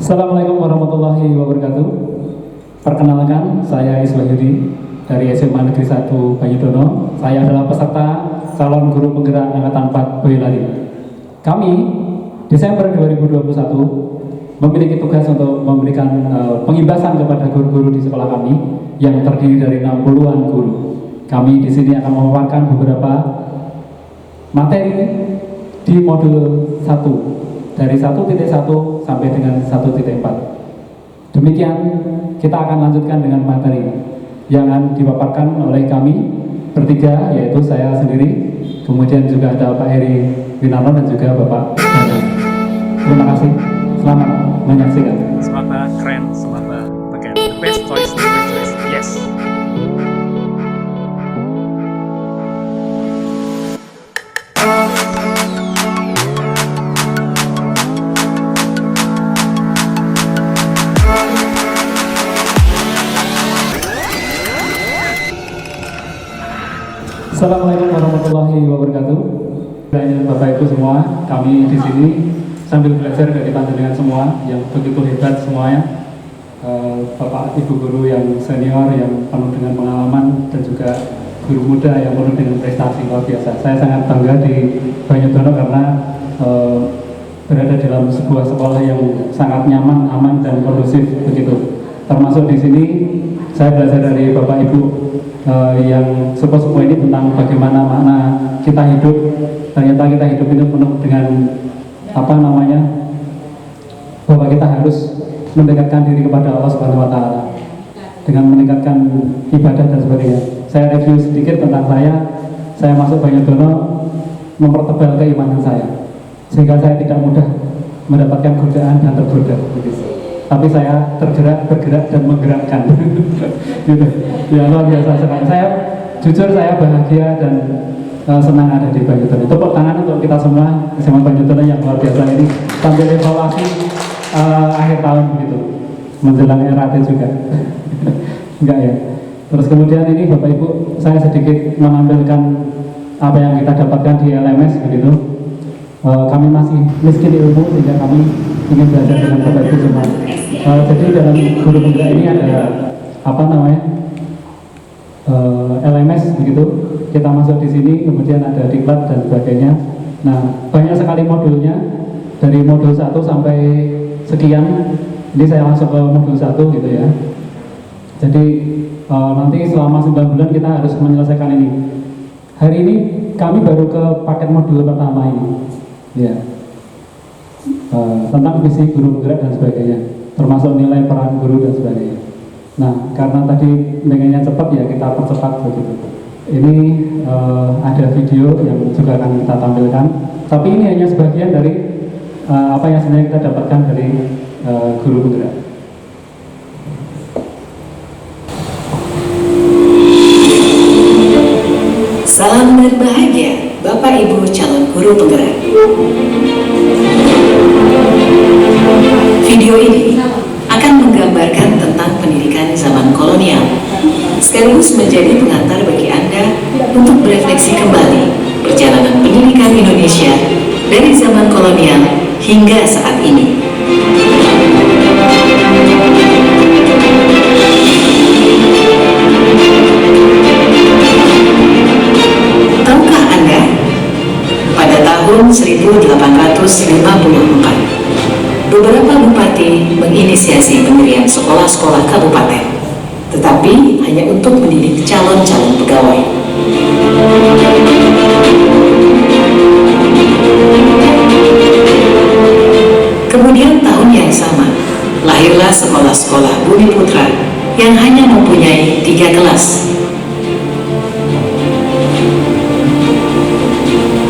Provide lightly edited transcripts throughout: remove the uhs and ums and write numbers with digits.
Assalamualaikum warahmatullahi wabarakatuh. Perkenalkan, saya Iswahyudi dari SMA Negeri 1 Banyudono. Saya adalah peserta calon guru penggerak Angkatan 4 Boyolali. Kami Desember 2021 memiliki tugas untuk memberikan pengimbasan kepada guru-guru di sekolah kami yang terdiri dari 60-an guru. Kami di sini akan memaparkan beberapa materi di modul 1 dari 1.1 sampai dengan 1.4. Demikian kita akan lanjutkan dengan materi yang akan dipaparkan oleh kami bertiga, yaitu saya sendiri, kemudian juga ada Pak Heri Winarno dan juga Bapak Dadang. Terima kasih, selamat menyaksikan. Semata keren, semata pakai the best choice, yes. Assalamualaikum warahmatullahi wabarakatuh. Bapak Ibu semua, kami di sini sambil belajar dari panjenengan semua yang begitu hebat semuanya. Bapak Ibu guru yang senior, yang penuh dengan pengalaman, dan juga guru muda yang penuh dengan prestasi luar biasa. Saya sangat bangga di Banyudono karena berada dalam sebuah sekolah yang sangat nyaman, aman, dan kondusif begitu. Termasuk di sini saya belajar dari Bapak Ibu yang sepuh-sepuh ini tentang bagaimana makna kita hidup. Ternyata kita hidup itu penuh dengan bahwa kita harus mendekatkan diri kepada Allah Subhanahu wa Ta'ala dengan meningkatkan ibadah dan sebagainya. Saya review sedikit tentang saya masuk Banyudono mempertebal keimanan saya sehingga saya tidak mudah mendapatkan godaan dan tergoda. Tapi saya bergerak dan menggerakkan. Gitu. Ya, luar biasa sekali. Saya bahagia dan senang ada di Banyudono. Tepuk tangan untuk kita semua SMA Banyudono yang luar biasa ini sambil evaluasi akhir tahun begitu, menjelang RAT juga. Enggak ya. Terus kemudian ini Bapak Ibu, saya sedikit menampilkan apa yang kita dapatkan di LMS begitu. Kami masih miskin ilmu sehingga kami ingin belajar dengan Bapak Ibu semua. Jadi dalam guru penggerak ini ada LMS begitu. Kita masuk di sini, kemudian ada diklat dan sebagainya. Nah, banyak sekali modulnya dari modul 1 sampai sekian. Ini saya langsung ke modul 1 gitu ya. Jadi nanti selama 9 bulan kita harus menyelesaikan ini. Hari ini kami baru ke paket modul pertama ini. Ya. Tentang visi guru penggerak dan sebagainya, termasuk nilai peran guru dan sebagainya. Nah, karena tadi pengennya cepat ya kita percepat begitu. Ini ada video yang juga akan kita tampilkan, tapi ini hanya sebagian dari apa yang sebenarnya kita dapatkan dari guru penggerak. Salam berbahagia Bapak Ibu calon guru penggerak. Video ini akan menggambarkan tentang pendidikan zaman kolonial, sekaligus menjadi pengantar bagi Anda untuk berefleksi kembali perjalanan pendidikan Indonesia dari zaman kolonial hingga saat ini. Tahukah Anda, pada tahun 1854, beberapa bupati menginisiasi pendirian sekolah-sekolah kabupaten, tetapi hanya untuk mendidik calon-calon pegawai. Kemudian tahun yang sama, lahirlah sekolah-sekolah Bumi Putra yang hanya mempunyai 3 kelas.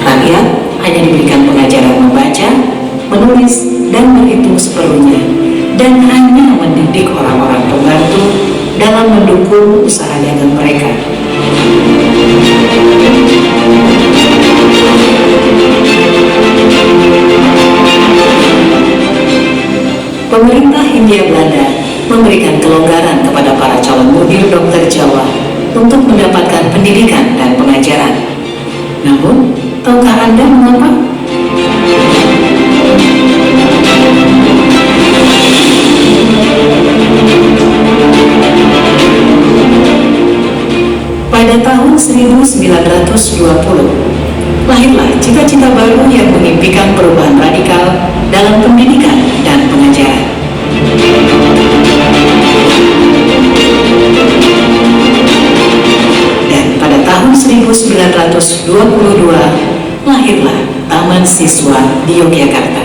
Rakyat hanya diberikan pengajaran membaca, menulis, dan berhitung seperlunya, dan hanya mendidik orang-orang pembantu dalam mendukung usaha dagang mereka. Pemerintah Hindia Belanda memberikan kelonggaran kepada para calon mudir dokter Jawa untuk mendapatkan pendidikan dan pengajaran. Namun, tahukah Anda mengapa? Pada tahun 1920, lahirlah cita-cita baru yang mengimpikan perubahan radikal dalam pendidikan dan pengajaran. Dan pada tahun 1922, lahirlah Taman Siswa di Yogyakarta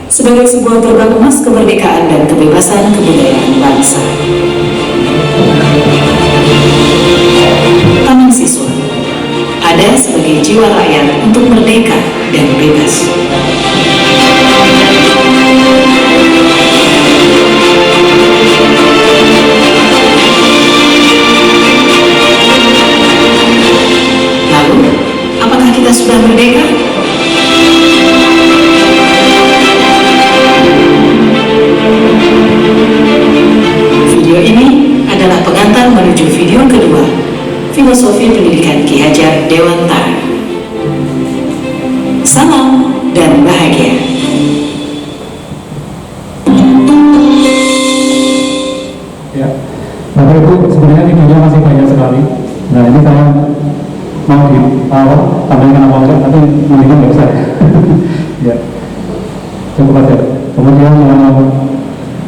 sebagai sebuah gerbang emas kemerdekaan dan kebebasan kebudayaan bangsa. Taman Siswa ada sebagai jiwa rakyat untuk merdeka dan bebas. Lalu, apakah kita sudah merdeka? Video ini adalah pengantar menuju video kedua, Filosofi Pendidikan Ki Hajar Dewantara. Salam dan bahagia. Ya, Bapak Ibu, sebenarnya videonya masih banyak sekali. Nah, ini saya mau di awal tampilkan apa enggak, tapi mungkin nggak bisa. Ya, cukup aja. Kemudian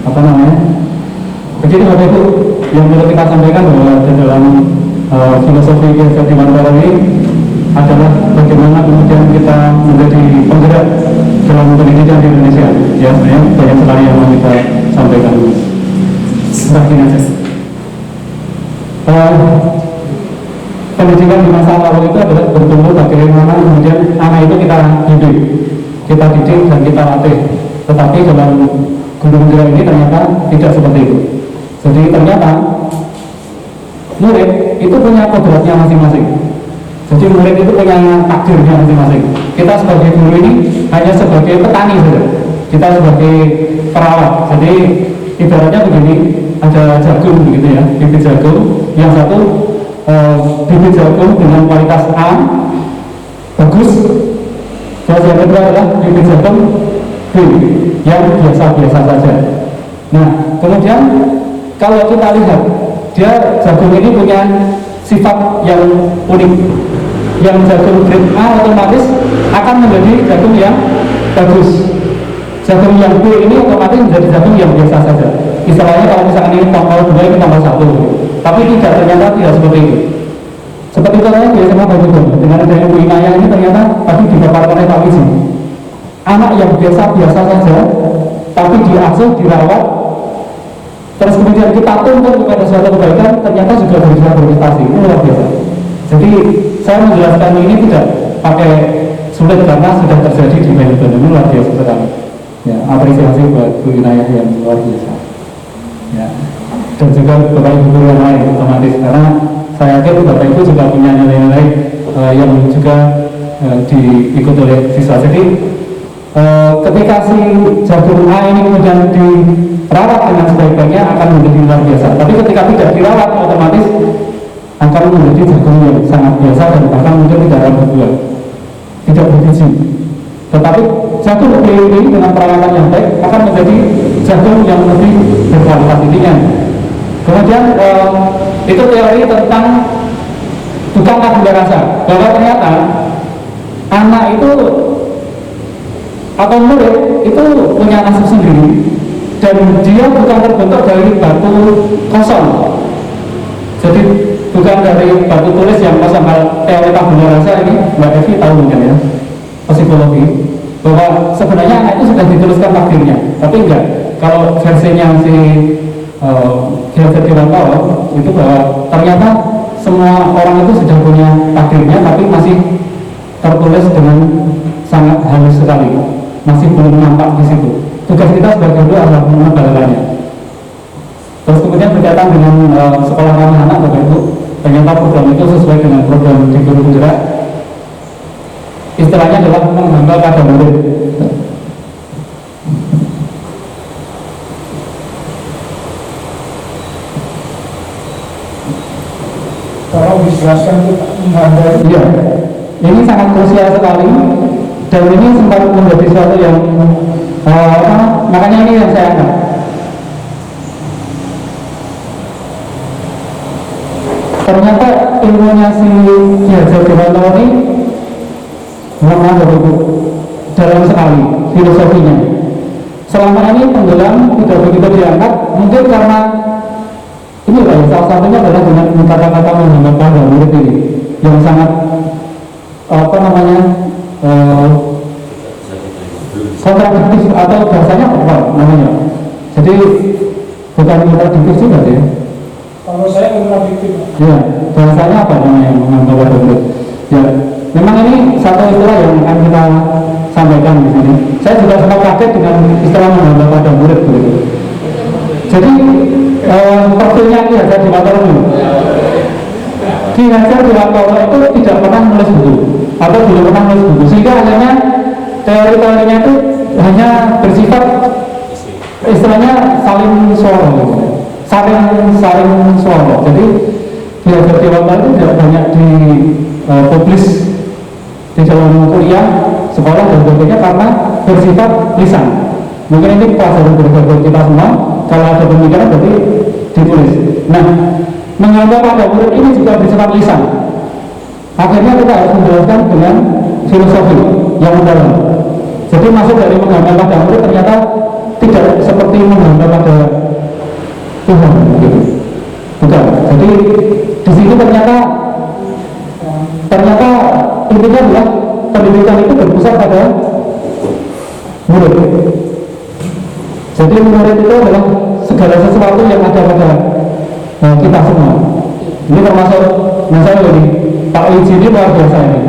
apa namanya? Jadi Bapak Ibu, yang perlu kita sampaikan bahwa di dalam filosofi Ki Hajar Dewantara ini adalah bagaimana kemudian kita menjadi penggerak dalam pendidikan di Indonesia. Ya, sebenarnya banyak sekali yang mau kita sampaikan. Seperti ini aja. Pendidikan di masa lalu itu adalah bertumbuh bagaimana kemudian anak itu kita didik dan kita latih. Tetapi dalam guru penggerak ini ternyata tidak seperti itu. Jadi ternyata murid itu punya kodratnya masing-masing. Jadi murid itu punya takdirnya masing-masing. Kita sebagai guru ini hanya sebagai petani saja. Kita sebagai perawat. Jadi ibaratnya begini, ada jagung begitu ya, bibit jagung. Yang satu bibit jagung dengan kualitas A bagus. Terus yang kedua adalah bibit jagung B yang biasa-biasa saja. Nah, kemudian kalau kita lihat dia jagung ini punya sifat yang unik. Yang jagung grade A otomatis akan menjadi jagung yang bagus. Jagung yang B ini otomatis menjadi jagung yang biasa saja. Istilahnya kalau misalkan ini tombol 2 ini tombol 1. Tapi ternyata tidak seperti itu. Seperti itu saya biasa Bapak dengan adanya Bu Inaya ini ternyata tadi dipaparkan oleh Pak Wiji. Anak yang biasa-biasa saja, tapi diasuh, dirawat, terus kemudian kita tuntut kepada suatu kebaikan, ternyata juga bisa berprestasi. Ini luar biasa. Jadi saya menjelaskan ini tidak pakai sulit karena sudah terjadi di Melbourne. Ini luar biasa sekali. Ya, apresiasi buat Bu Inayah yang luar biasa. Ya, dan juga Bapak Ibu guru yang lain otomatis karena saya yakin Bapak Ibu juga punya nilai-nilai yang juga diikuti oleh siswa. Jadi ketika si jagung A ini kemudian dirawat dengan sebaik-baiknya akan menjadi luar biasa. Tapi ketika tidak dirawat otomatis akan menjadi jagung yang sangat biasa dan bahkan mungkin tidak akan berbuah, tidak berbiji. Tetapi jagung B ini dengan perawatan yang baik akan menjadi jagung yang lebih berkualitas intinya. Kemudian itu teori tentang tukang tabula rasa, bahwa ternyata anak itu atau murid itu punya nasib sendiri dan dia bukan terbentuk dari batu kosong. Jadi bukan dari batu tulis yang kosong. Kalau teori tabula rasa ini Mbak Evi tahu mungkin ya, psikologi, bahwa sebenarnya anak itu sudah dituliskan takdirnya, tapi enggak. Kalau versinya si Ki Hajar Dewantara itu bahwa ternyata semua orang itu sudah punya takdirnya, tapi masih tertulis dengan sangat halus sekali, masih belum nampak di situ. Tugas kita sebagai guru adalah menebalkannya. Terus kemudian berkaitan dengan sekolah ramah anak, Bapak Ibu, ternyata program itu sesuai dengan program di guru penggerak. Istilahnya adalah menghamba pada murid. Kalau dijelaskan itu menghamba. Iya, ini sangat krusial sekali dan ini sempat menjadi sesuatu yang makanya ini yang saya angkat. ternyata ilmunya si Ki Hajar Dewantara ini lemah Bapak Ibu, dalam sekali filosofinya. Selama ini tenggelam, tidak begitu diangkat, mungkin karena ini lah, salah satunya adalah dengan kata-kata menghambat pada murid ini yang sangat kontradiktif atau bahasanya apa namanya. Jadi bukan kontradiktif juga ya. Kalau saya kontradiktif. Ya, bahasanya apa namanya menghambat pada murid. Ya, memang ini satu istilah yang akan kita sampaikan di sini. Saya juga sempat kaget dengan istilah menghambat pada murid begitu. Jadi profilnya Ki Hajar Dewantara dulu. Ki Hajar Dewantara itu tidak pernah menulis buku atau belum pernah menulis buku, sehingga akhirnya teori-teorinya itu hanya bersifat istilahnya saling suara. Jadi Ki Hajar Dewantara itu tidak banyak dipublis di dalam kuliah, sekolah dan sebagainya karena bersifat lisan. Mungkin ini pelajaran berharga kita semua. Kalau ada pemikiran berarti ditulis. Nah, menghambat pada murid ini juga bersifat lisan. Akhirnya kita harus menjelaskan dengan filosofi yang mendalam. Jadi masuk dari menghambat pada murid ternyata tidak seperti menghambat pada Tuhan, gitu. Bukan. Jadi di sini ternyata intinya adalah pendidikan itu berpusat pada murid. Jadi murid itu adalah segala sesuatu yang ada pada kita semua. Ini termasuk, misalnya ini Pak Wiji ini luar biasa ini.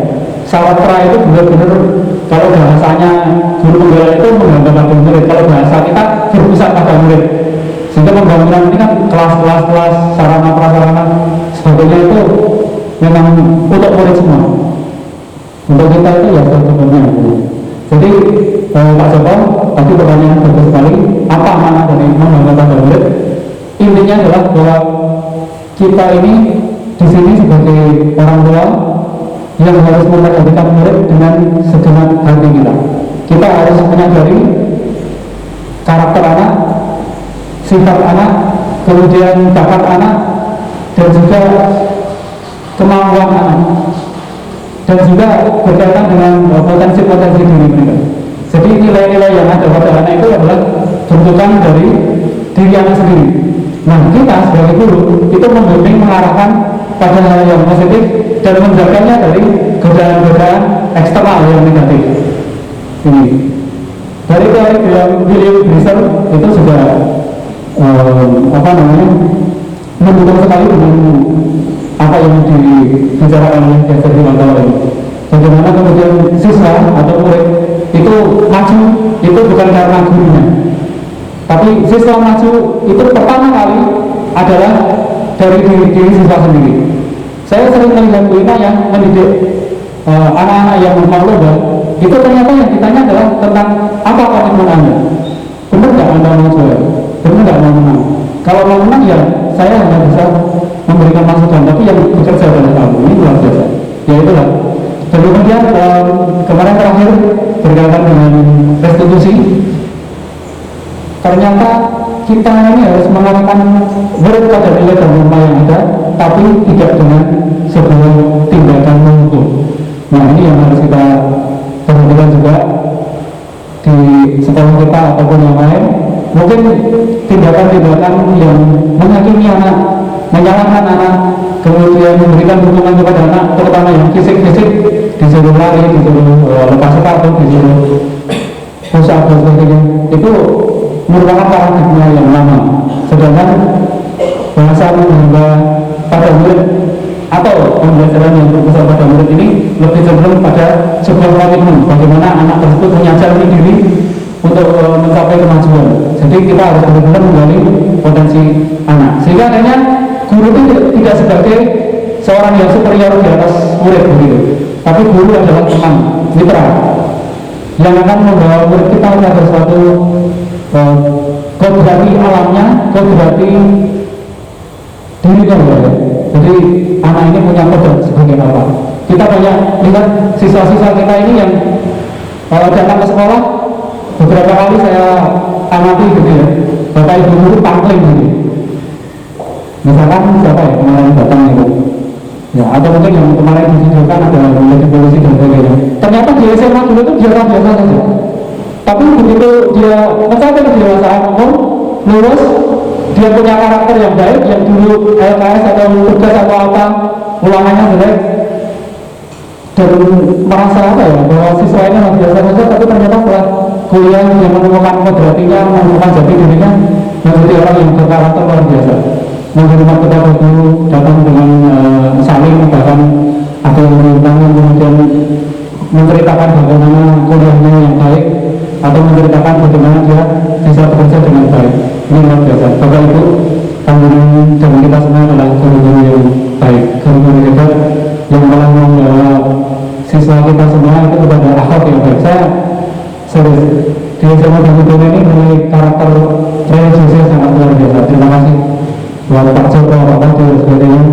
Sawatra itu benar-benar kalau bahasanya guru penggalan itu menghambat pada murid. Kalau bahasa kita berpusat pada murid. Sehingga pembangunan ini kan kelas, sarana prasarana sebagainya itu memang untuk murid semua. Untuk kita itu ya sebetulnya. Jadi Pak Joko, tadi pertanyaan bagus sekali. Apa makna dari menghambat pada murid? Intinya adalah bahwa kita ini di sini sebagai orang tua yang harus memperhatikan murid dengan segenap hati kita. Kita harus menyadari karakter anak, sifat anak, kemudian bakat anak, dan juga kemampuan anak, dan juga berkaitan dengan potensi-potensi diri mereka. Jadi nilai-nilai yang ada pada anak itu adalah bentukan dari diri anak sendiri. Nah, kita sebagai guru itu membimbing, mengarahkan pada hal yang positif dan menjaganya dari godaan-godaan eksternal yang negatif. Ini dari teori William Grisel itu sudah mendukung sekali dengan apa yang dibicarakan oleh Ki Hajar Dewantara ini. Bagaimana kemudian siswa atau murid itu maju itu bukan karena gurunya, tapi siswa maju itu pertama kali adalah dari diri siswa sendiri. Saya sering melihat Bu Ina yang mendidik anak-anak yang mau lomba, itu ternyata yang ditanya adalah tentang apa komitmen Anda. Benar nggak Anda mau juara? Benar nggak mau menang? Kalau mau menang ya saya hanya bisa memberikan masukan, tapi yang bekerja adalah kamu. Ini luar biasa. Ya itulah. Dan kemudian kemarin terakhir berkaitan dengan restitusi, ternyata kita ini harus mengarahkan murid pada nilai dan norma yang ada, tapi tidak dengan sebuah tindakan menghukum. Nah, ini yang harus kita perhatikan juga di sekolah kita ataupun yang lain. Mungkin tindakan-tindakan yang menghakimi anak, menyalahkan anak, kemudian memberikan dukungan kepada anak, terutama yang fisik-fisik, disuruh lari, disuruh lepas sepatu, disuruh push-up dan sebagainya, itu merupakan paradigma yang lama. Sedangkan bahasa menghambat pada murid atau pembelajaran yang berpusat pada murid ini lebih cenderung pada sebuah komitmen bagaimana anak tersebut menyadari diri untuk mencapai kemajuan. Jadi kita harus benar-benar menggali potensi anak, sehingga akhirnya guru itu tidak sebagai seorang yang superior di atas murid begitu, tapi guru adalah teman, mitra yang akan membawa murid kita pada suatu kodrati alamnya, kodrati dirinya ya. Jadi anak ini punya kodrat sebagai apa? Kita banyak lihat siswa-siswa kita ini yang datang ke sekolah, beberapa kali saya amati gitu ya, bapak ibu guru pangkling gitu. Misalkan siapa ya kemarin datang itu, ya atau mungkin yang kemarin divideokan ada menjadi polisi dan sebagainya. Ternyata di SMA dulu itu biasa-biasa saja. Tapi begitu dia mencapai kedewasaan umur, lulus, dia punya karakter yang baik, yang dulu LKS atau tugas atau apa ulangannya jelek, dan merasa apa ya bahwa siswa ini masih biasa saja, tapi ternyata setelah kuliah dia menemukan kodratinya, menemukan jati dirinya, menjadi orang yang berkarakter luar biasa. Menghormat kepada guru, datang dengan saling, bahkan ada yang berhubungan, kemudian menceritakan bagaimana kuliahnya yang baik, atau menceritakan bagaimana dia bisa bekerja dengan baik. Ini luar biasa. Bapak Ibu, kandungan dan kita semua adalah guru-guru yang baik, guru-guru hebat yang telah membawa siswa kita semua itu kepada akhlak yang baik. Saya serius di SMA Bangkitun ini mulai karakter religiusnya sangat luar biasa. Terima kasih buat Pak Joko, Pak Badi dan sebagainya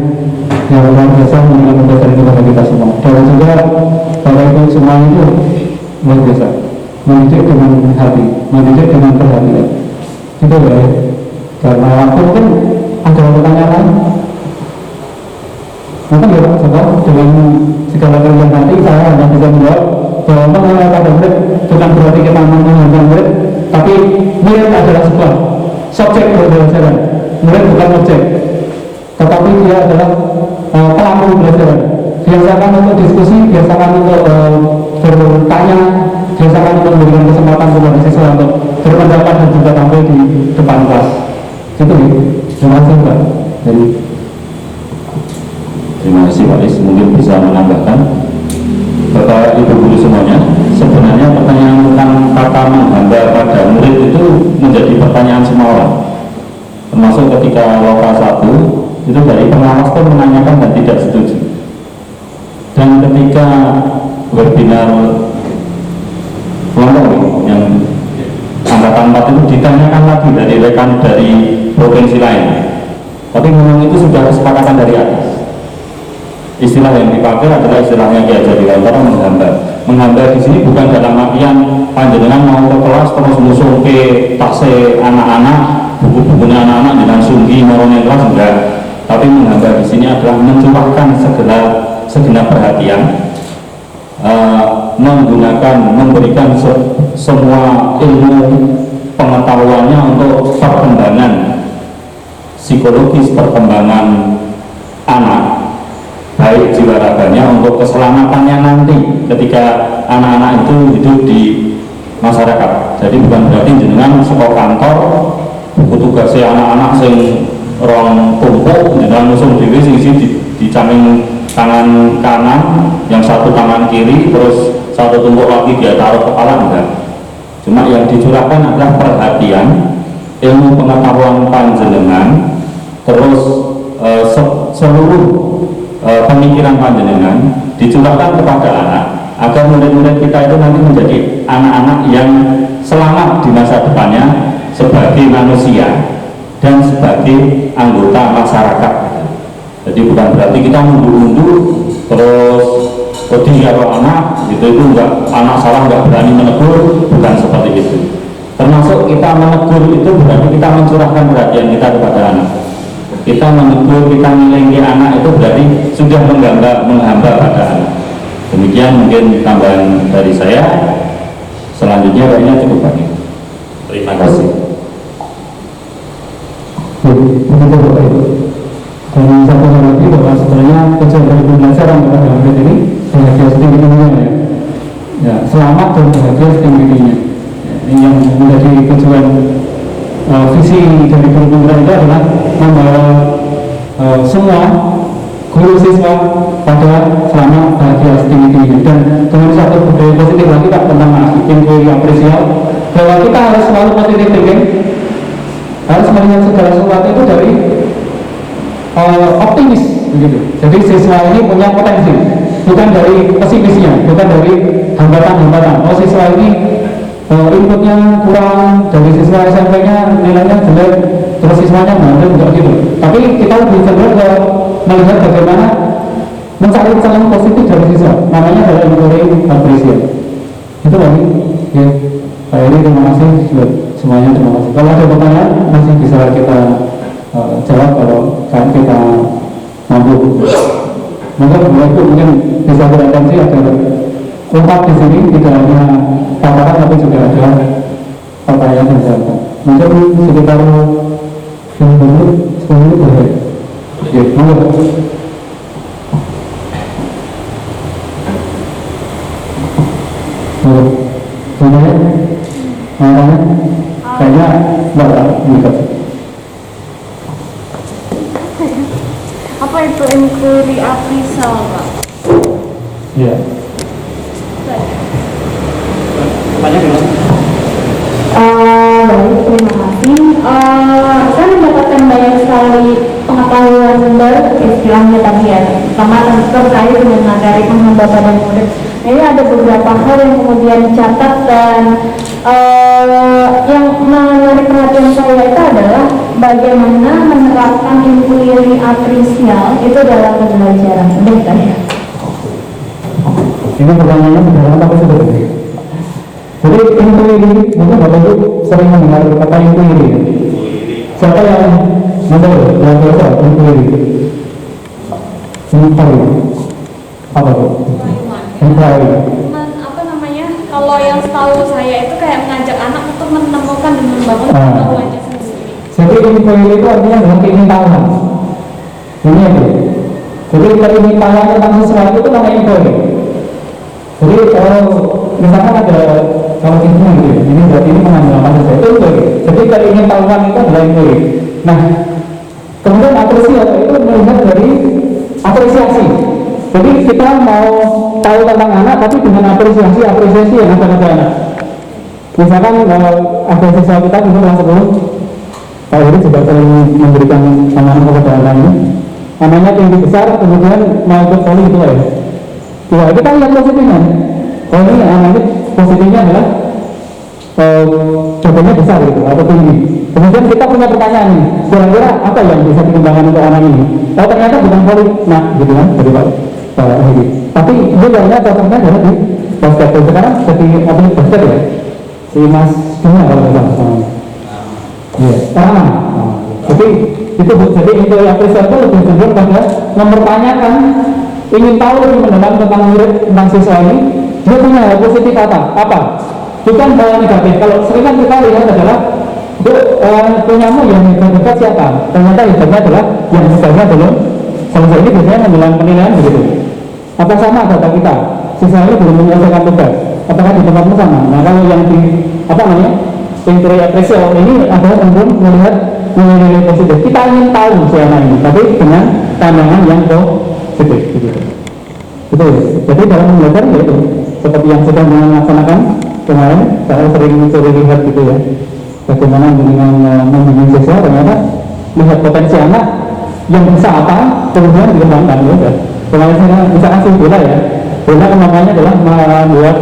yang luar biasa memberikan pembelajaran kepada kita semua. Dan juga Bapak Ibu semua itu luar biasa, mendidik dengan hati, mendidik dengan perhatian. Itu baik. Karena waktu mungkin ada pertanyaan lain. Mungkin ya Pak Joko, dengan segala kerendahan hati saya hanya bisa menjawab bahwa mengenai pada murid bukan berarti kita menghambat murid, tapi murid adalah sebuah subjek pembelajaran. Murid bukan objek, tetapi dia adalah pelaku pembelajaran. Biasakan untuk diskusi, biasakan untuk bertanya, biasakan untuk memberikan kesempatan kepada siswa untuk berpendapat dan juga tampil di depan kelas. Itu ya. Terima kasih Pak. Jadi terima kasih Pak Is, mungkin bisa menambahkan. Bapak Ibu guru semuanya, sebenarnya pertanyaan tentang kata menghamba pada murid itu menjadi pertanyaan semua orang, termasuk ketika loka 1 itu dari pengawas pun menanyakan dan tidak setuju. Dan ketika webinar kelompok yang angkatan 4 itu ditanyakan lagi dari rekan dari provinsi lain, tapi memang itu sudah kesepakatan dari atas. Istilah yang dipakai adalah istilahnya Ki Hajar Dewantara, menghamba. Menghamba di sini bukan dalam artian panjenengan mau ke kelas terus musuh ke tasnya anak-anak, buku-bukunya anak-anak dengan sunggi moronin kelas, enggak. Tapi menghamba di sini adalah mencurahkan segenap perhatian, memberikan semua ilmu pengetahuannya untuk perkembangan psikologis, perkembangan anak, baik jiwa raganya, untuk keselamatannya nanti ketika anak-anak itu hidup di masyarakat. Jadi bukan berarti jenengan sekolah kantor buku tugasnya anak-anak sing rong tumpuk jenengan musuh dewi sing di samping tangan kanan, yang satu tangan kiri, terus satu tumpuk lagi dia taruh kepala, enggak. Cuma yang dicurahkan adalah perhatian, ilmu pengetahuan panjenengan, terus seluruh pemikiran panjenengan dicurahkan kepada anak, agar murid-murid kita itu nanti menjadi anak-anak yang selamat di masa depannya sebagai manusia dan sebagai anggota masyarakat. Jadi bukan berarti kita mundur-mundur terus pedih kalau anak itu enggak, anak salah enggak berani menegur, bukan seperti itu. Termasuk kita menegur itu berarti kita mencurahkan perhatian kita kepada anak. Kita menegur, kita ngilingi anak itu berarti sudah menghamba pada anak. Demikian mungkin tambahan dari saya. Selanjutnya kayaknya cukup banyak. Terima kasih. begitu Bapak Ibu. Dan satu hal lagi bahwa sebenarnya tujuan dari pembelajaran kepada murid ini bahagia setinggi-tingginya ya. Ya, selamat dan bahagia setinggi-tingginya. Ini yang menjadi tujuan visi dari guru pembelajaran itu adalah membawa semua guru siswa pada selamat bahagia setinggi-tingginya. Dan kemudian satu budaya positif lagi Pak tentang inquiry apresial, bahwa kita harus selalu positif thinking, harus melihat segala sesuatu itu dari optimis begitu. Jadi siswa ini punya potensi, bukan dari pesimisnya, bukan dari hambatan-hambatan. Oh siswa ini inputnya kurang, dari siswa SMP-nya nilainya jelek, terus siswanya bandel, enggak gitu. Tapi kita lebih cenderung ke melihat bagaimana mencari celah positif dari siswa. Namanya adalah inquiry apresial. Itu lagi ya. Pak Eri, terima kasih buat semuanya, terima kasih. Kalau ada pertanyaan masih bisa kita jawab kalau kan kita mampu. Mungkin bisa beratensi agar lengkap di sini, tidak hanya paparan tapi juga ada pertanyaan dan jawaban. Mungkin sekitar 10 menit boleh. Oke, monggo. Kayaknya Mbak Nikat. Apa itu inquiry appraisal, Pak? Iya. Banyak ya? Baik, terima kasih. Saya mendapatkan banyak sekali pengetahuan baru, istilahnya tadi ya, sama terkait dengan materi penghambatan dan murid. Ini ada beberapa hal yang kemudian dicatat dan yang menarik perhatian saya itu adalah bagaimana menerapkan inquiry appraisal itu dalam pembelajaran. Udah tadi. Ini pertanyaannya sederhana tapi sebetulnya. Jadi inquiry, mungkin Bapak Ibu sering mendengar kata inquiry. Siapa yang mendengar yang biasa inquiry? Inquiry. Apa itu? Inquiry. Apa namanya? Kalau yang setahu saya itu kayak mengajak anak untuk menemukan dan membangun pengetahuannya sendiri. Jadi inquiry itu artinya adalah keingintahuan. Ini apa? Jadi keingintahuan tentang sesuatu itu namanya inquiry. Jadi misalkan ada kalau ini gitu ya, ini berarti ini mengambil apa saja itu inquiry. Jadi keingintahuan itu adalah inquiry. Nah, kemudian apresiasi itu melihat dari apresiasi. Jadi kita mau tahu tentang anak tapi dengan apresiasi yang ada pada anak. Misalkan ada siswa kita di kelas 10, Pak Heri juga sering memberikan amanah kepada anak ini. Namanya tinggi besar, kemudian mau ikut voli gitu ya. Wah, itu kan lihat positifnya. Oh ini anak ini positifnya adalah badannya besar gitu atau tinggi. Kemudian kita punya pertanyaan nih, kira-kira apa yang bisa dikembangkan untuk anak ini? Oh ternyata bukan voli, nah gitu kan dari Pak Heri. Tapi itu ternyata cocoknya adalah di basket. Sekarang jadi atlet basket ya, si Mas Dina kalau tidak salah. Iya, jadi itu jadi itu apresiasi itu lebih cenderung pada mempertanyakan, ingin tahu lebih mendalam tentang murid, tentang siswa ini. Dia punya hal positif apa? Bukan hal negatif. Kalau sering kan kita lihat adalah punyamu yang hebat siapa? Ternyata hebatnya adalah yang sebenarnya belum selesai. Ini biasanya menjelang penilaian begitu. Apa sama data kita? Siswa ini belum menyelesaikan tugas. Apakah di tempatmu sama? Nah kalau yang di inquiry appraisal ini adalah cenderung melihat nilai-nilai positif. Kita ingin tahu siapa ini, tapi dengan pandangan yang positif. Gitu. Betul. Jadi dalam belajar yaitu seperti yang sedang melaksanakan kemarin, saya sering lihat gitu ya. Bagaimana dengan membimbing siswa ternyata lihat potensi anak yang bisa apa, kemudian dikembangkan ya. Kemarin saya bisa kasih bola ya. Bola kemampuannya adalah membuat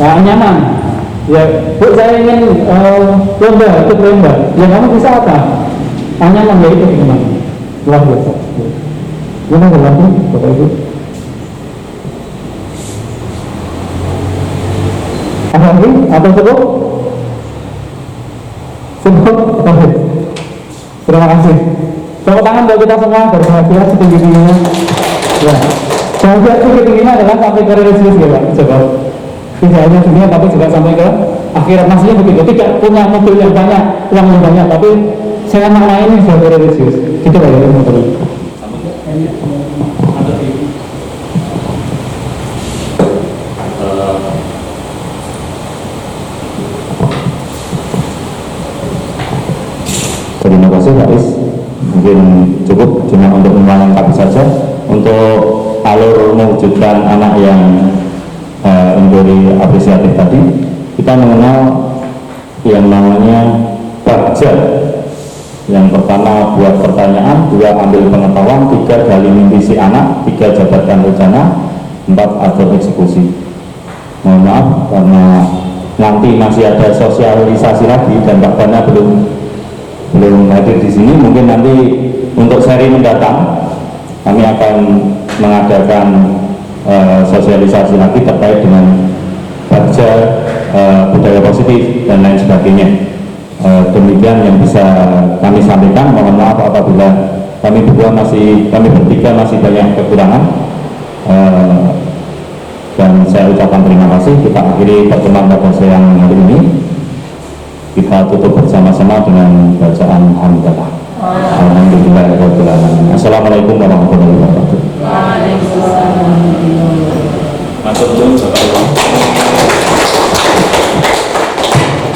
nyaman. Ya, Bu saya ingin lomba, ikut lomba. Ya kamu bisa apa? Nyaman ya itu gimana? Luar biasa. Gimana lagi, Bapak Ibu? Ada lagi? Atau cukup? Cukup? Oke. Terima kasih. Tepuk tangan buat kita semua, berbahagia setinggi-tingginya. Ya, bahagia setinggi-tingginya adalah sampai ke religius ya Pak. Coba. Tidak hanya dunia tapi juga sampai ke akhirat. Maksudnya begitu, tidak punya mobil yang banyak, uang yang banyak, tapi saya makna ini sebagai religius. Gitu Pak ya, teman-teman. Terima kasih Pak Is. Mungkin cukup cuma untuk melengkapi saja untuk alur mewujudkan anak yang inquiry apresiatif tadi. Kita mengenal yang namanya Bagja. Yang pertama buat pertanyaan, 2 ambil pengetahuan, 3 gali mimpi si anak, 3 jabarkan rencana, 4 atur eksekusi. Mohon maaf karena nanti masih ada sosialisasi lagi dan Pak Bana belum hadir di sini. Mungkin nanti untuk seri mendatang kami akan mengadakan sosialisasi lagi terkait dengan Bagja budaya positif dan lain sebagainya. Demikian yang bisa kami sampaikan. Mohon maaf apabila kami bertiga masih banyak kekurangan. Dan saya ucapkan terima kasih. Kita akhiri pertemuan pada siang hari ini. Kita tutup bersama-sama dengan bacaan hamdalah. Alhamdulillahirabbil alamin. Assalamualaikum warahmatullahi wabarakatuh.